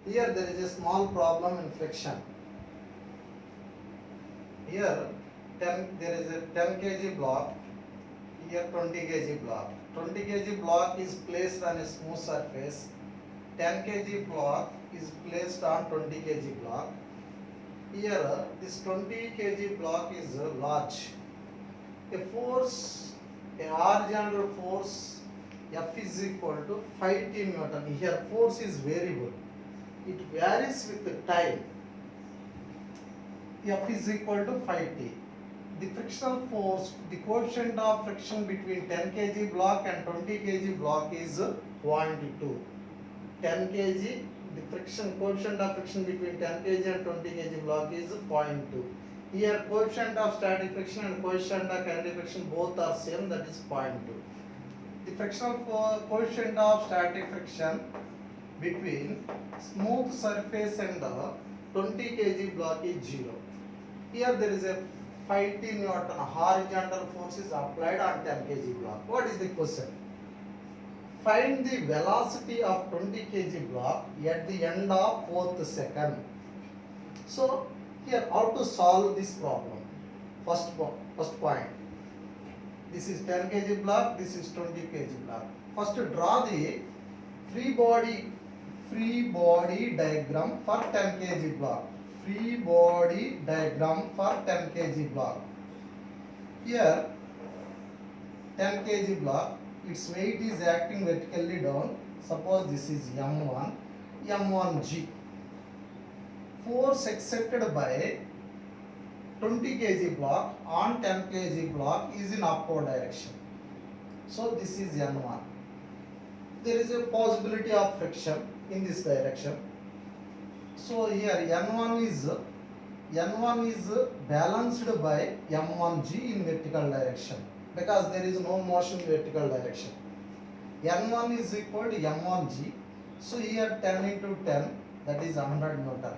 Here there is a small problem in friction. Here there is a 10 kg block, here 20 kg block. 20 kg block is placed on a smooth surface. 10 kg block is placed on 20 kg block. Here this 20 kg block is large. A force, a horizontal force F is equal to 5t Newton. Here force is variable. It varies with the time. F is equal to 5t. The frictional force, the coefficient of friction between 10 kg block and 20 kg block is 0.2. 10 kg, the friction coefficient of friction between 10 kg and 20 kg block is 0.2. Here coefficient of static friction and coefficient of kinetic friction both are same, that is 0.2. The frictional coefficient of static friction between smooth surface and the 20 kg block is 0. Here there is a 5t Newton horizontal force is applied on 10 kg block. What is the question? Find the velocity of 20 kg block at the end of 4th second. So here how to solve this problem? First point. This is 10 kg block, this is 20 kg block. First draw the free body diagram for 10 kg block. Free body diagram for 10 kg block. Here 10 kg block, its weight is acting vertically down. Suppose this is M1, M1G. Force exerted by 20 kg block on 10 kg block is in upward direction. So this is N1. There is a possibility of friction in this direction. So here N1 is balanced by M1G in vertical direction because there is no motion in vertical direction. N1 is equal to M1G. So here 10 into 10, that is 100 Newton.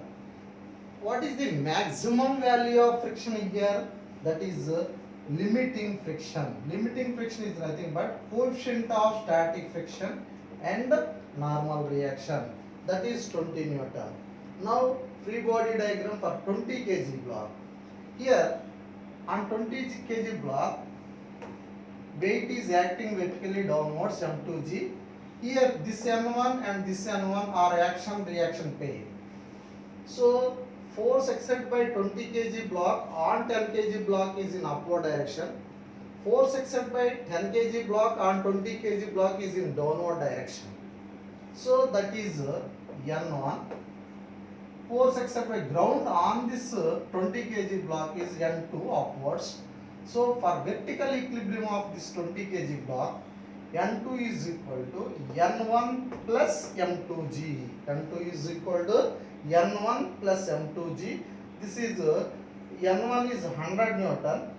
What is the maximum value of friction here? That is limiting friction. Limiting friction is nothing but coefficient of static friction and normal reaction. That is 20 Newton. Now free body diagram for 20 kg block. Here on 20 kg block, weight is acting vertically downwards M2G. Here this N1 and this N1 are action reaction pair. So force exerted by 20 kg block on 10 kg block is in upward direction. Force exerted by 10 kg block on 20 kg block is in downward direction. So that is N1. Force exerted by ground on this 20 kg block is N2 upwards. So for vertical equilibrium of this 20 kg block, N2 is equal to N1 plus M2G. N2 is equal to N1 plus M2G. This is N1 is 100 Newton.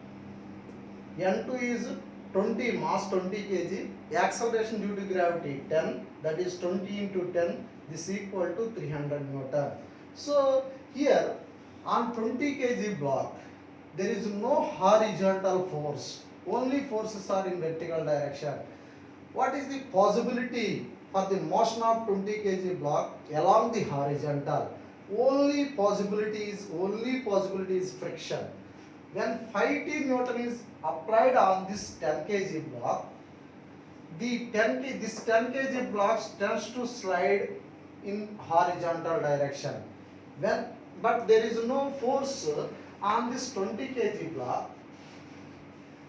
N2 is 20 mass 20 kg. Acceleration due to gravity 10. That is 20 into 10. This is equal to 300 Newton. So here on 20 kg block, there is no horizontal force. Only forces are in vertical direction. What is the possibility for the motion of 20 kg block along the horizontal? Only possibility is friction. When 5t Newton is applied on this 10 kg block, this 10 kg block tends to slide in horizontal direction. But there is no force on this 20 kg block.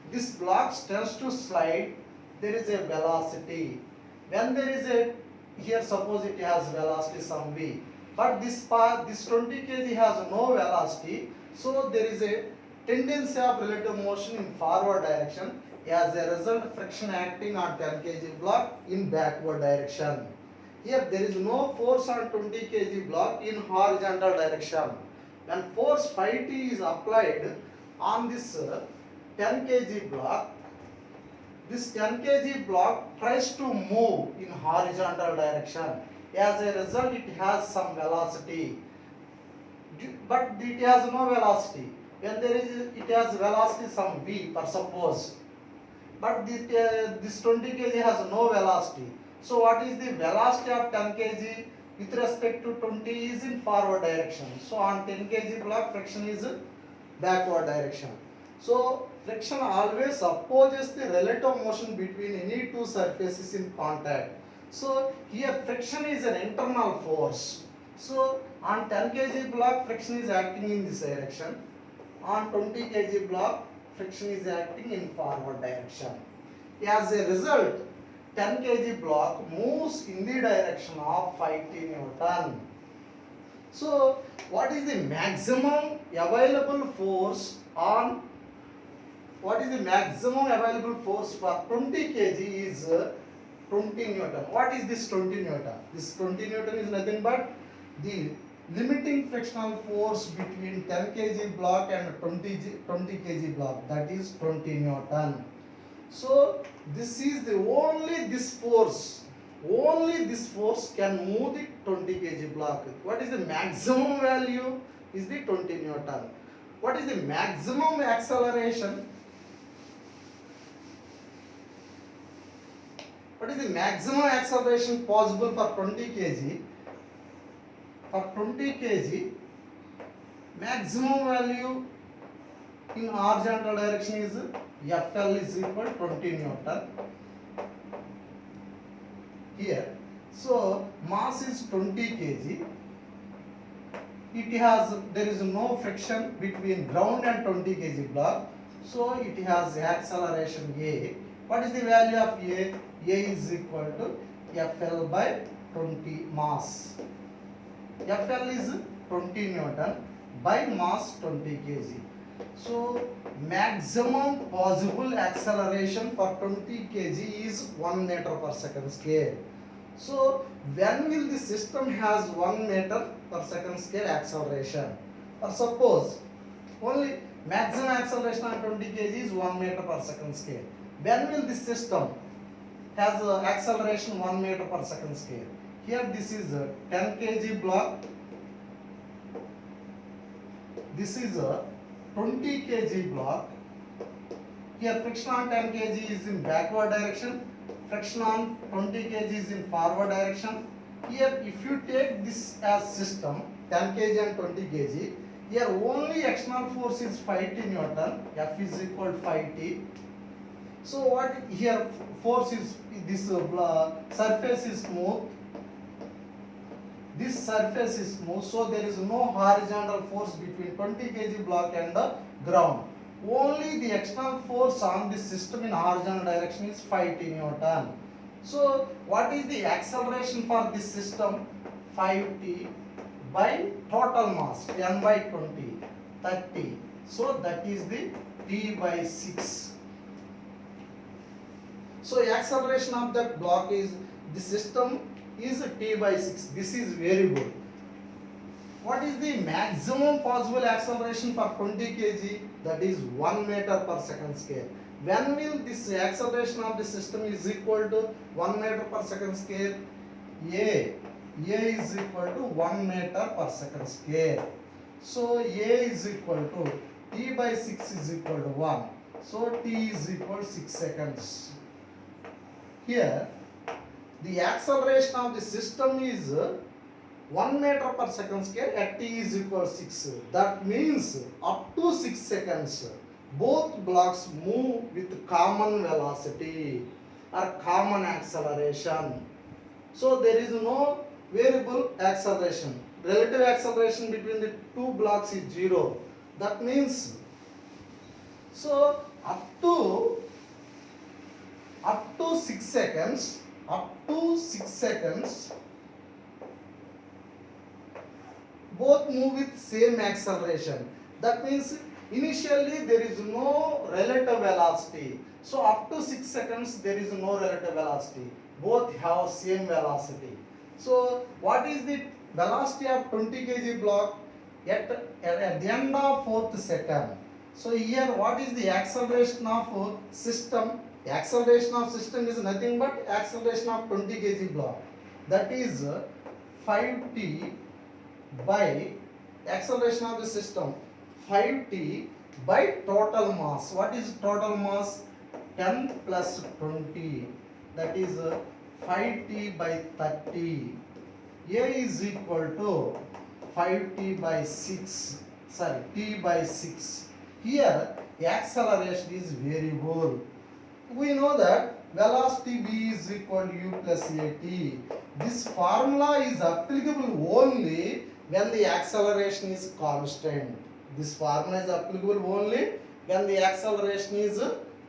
This block tends to slide. There is a velocity. When there is a, here suppose it has velocity some v, but this 20 kg has no velocity, so there is a tendency of relative motion in forward direction. As a result, friction acting on 10 kg block in backward direction. Here there is no force on 20 kg block in horizontal direction. When force 5t is applied on this 10 kg block, this 10 kg block tries to move in horizontal direction. As a result, it has some velocity, but it has no velocity. When it has velocity some v per suppose, but this 20 kg has no velocity. So what is the velocity of 10 kg with respect to 20 is in forward direction. So on 10 kg block, friction is backward direction. So friction always opposes the relative motion between any two surfaces in contact. So here friction is an internal force. So on 10 kg block, friction is acting in this direction. On 20 kg block, friction is acting in forward direction. As a result, 10 kg block moves in the direction of 5t Newton. So what is the maximum available force on what is the maximum available force for 20 kg is 20 Newton. What is this 20 Newton? This 20 Newton is nothing but the limiting frictional force between 10 kg block and 20 kg block, that is 20 Newton. So this is the only this force can move the 20 kg block. What is the maximum value? Is the 20 Newton. What is the maximum acceleration? What is the maximum acceleration possible for 20 kg? For 20 kg, maximum value in horizontal direction is FL is equal to 20 Newton. Here, so mass is 20 kg. There is no friction between ground and 20 kg block. So it has acceleration A. What is the value of A? A is equal to FL by 20 mass. FL is 20 Newton by mass 20 kg. So maximum possible acceleration for 20 kg is 1 meter per second square. So when will the system has 1 meter per second square acceleration? Or suppose only maximum acceleration on 20 kg is 1 meter per second square. When will the system has acceleration 1 meter per second square? Here this is a 10 kg block. This is a 20 kg block. Here friction on 10 kg is in backward direction. Friction on 20 kg is in forward direction. Here if you take this as system 10 kg and 20 kg, here only external force is 5t Newton. F is equal to 5t. So what here force is this surface is smooth. This surface is smooth, so there is no horizontal force between 20 kg block and the ground. Only the external force on this system in horizontal direction is 5t Newton. So what is the acceleration for this system? 5t by total mass 10 by 20, 30. So that is the t by 6. So acceleration of that block is the system is t by 6. This is very good. What is the maximum possible acceleration for 20 kg? That is 1 meter per second square. When will this acceleration of the system is equal to 1 meter per second square? A is equal to 1 meter per second square. So A is equal to t by 6 is equal to 1. So t is equal to 6 seconds. Here the acceleration of the system is 1 meter per second square at t is equal to 6. That means up to 6 seconds both blocks move with common velocity or common acceleration. So there is no variable acceleration. Relative acceleration between the two blocks is 0. That means so up to 6 seconds, both move with same acceleration. That means initially there is no relative velocity. So up to 6 seconds there is no relative velocity. Both have same velocity. So what is the velocity of 20 kg block at the end of 4th second? So here what is the acceleration of system? The acceleration of system is nothing but acceleration of 20 kg block. That is 5t by acceleration of the system 5t by total mass. What is total mass? 10 plus 20. That is 5t by 30. A is equal to 5t by 6, sorry, t by 6. Here acceleration is variable. We know that velocity v is equal to u plus at. This formula is applicable only when the acceleration is constant. This formula is applicable only when the acceleration is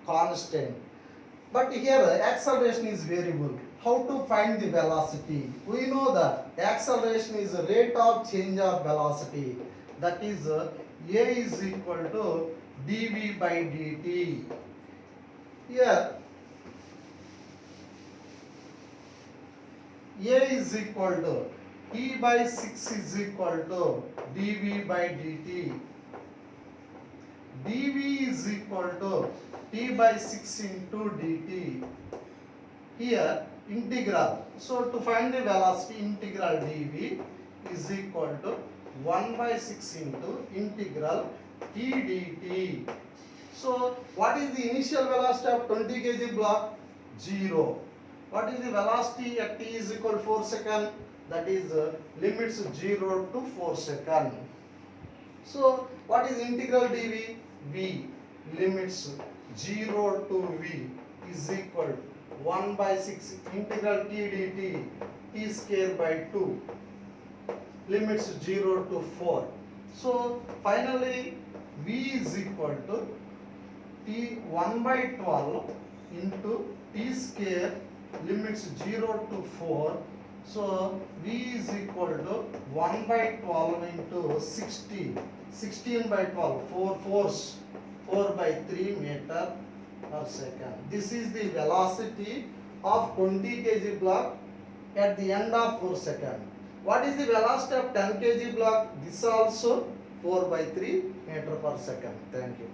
constant. But here acceleration is variable. How to find the velocity? We know that acceleration is the rate of change of velocity. That is A is equal to dv by dt. Here A is equal to t by 6 is equal to dv by dt. dv is equal to t by 6 into dt. Here integral. So to find the velocity, integral dv is equal to 1 by 6 into integral t dt. So what is the initial velocity of 20 kg block? 0. What is the velocity at t is equal to 4 seconds? That is limits 0 to 4 seconds. So what is integral dv? V limits 0 to v is equal to 1 by 6 integral t dt t square by 2 limits 0 to 4. So finally v is equal to t 1 by 12 into t square limits 0 to 4. So v is equal to 1 by 12 into 16. 16 by 12, 4 fours, 4 by 3 meter per second. This is the velocity of 20 kg block at the end of 4 seconds. What is the velocity of 10 kg block? This also 4 by 3 meter per second. Thank you.